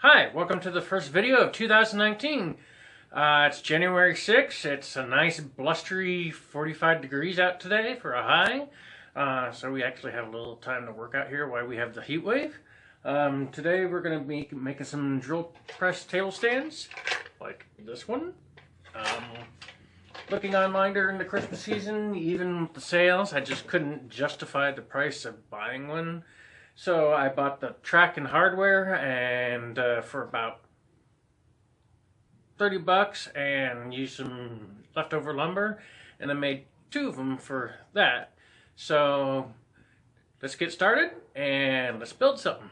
Hi, welcome to the first video of 2019. It's January 6th. It's a nice blustery 45 degrees out today for a high. So we actually have a little time to work out here while we have the heat wave. Today we're going to be making some drill press table stands, like this one. Looking online during the Christmas season, even with the sales, I just couldn't justify the price of buying one. So I bought the Track and Hardware and for about 30 bucks and used some leftover lumber, and I made two of them for that. So let's get started and let's build something.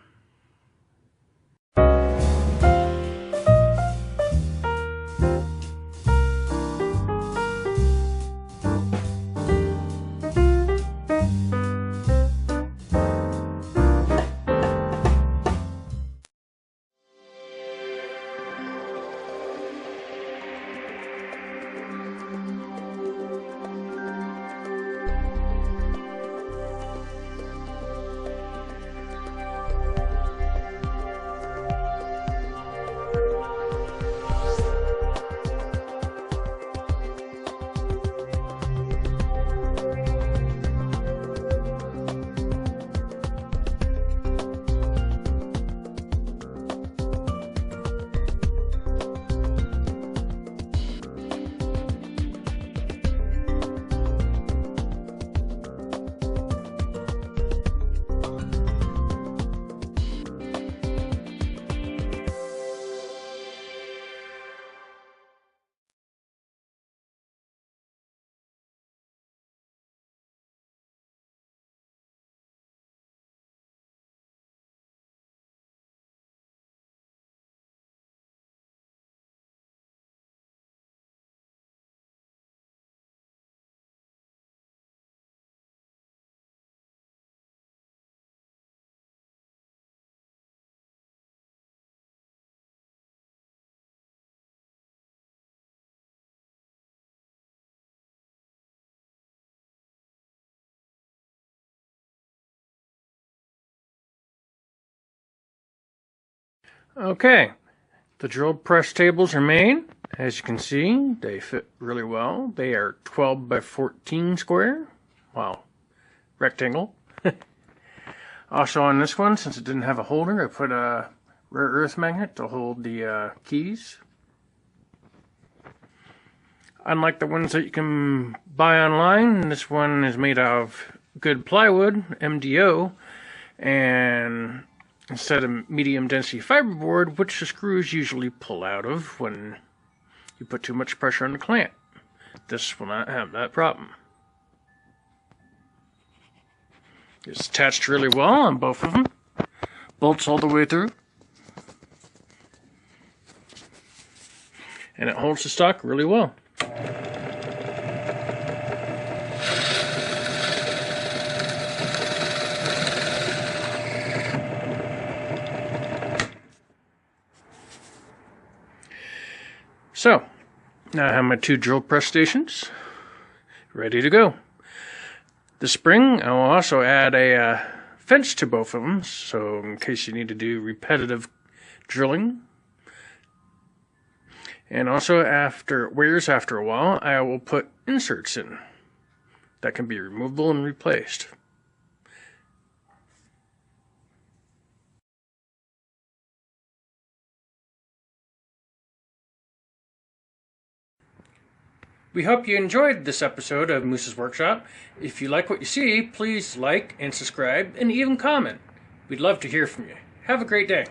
Okay, the drill press tables are made. As you can see, they fit really well. They are 12 by 14 square. Wow, rectangle. Also on this one, since it didn't have a holder, I put a rare earth magnet to hold the keys. Unlike the ones that you can buy online, this one is made of good plywood, MDO, and instead of medium density fiberboard, which the screws usually pull out of when you put too much pressure on the clamp. This will not have that problem. It's attached really well on both of them. Bolts all the way through. And it holds the stock really well. So, now I have my two drill press stations ready to go. The spring, I will also add a fence to both of them, so in case you need to do repetitive drilling. And also after it wears after a while, I will put inserts in that can be removable and replaced. We hope you enjoyed this episode of Moose's Workshop. If you like what you see, please like and subscribe and even comment. We'd love to hear from you. Have a great day.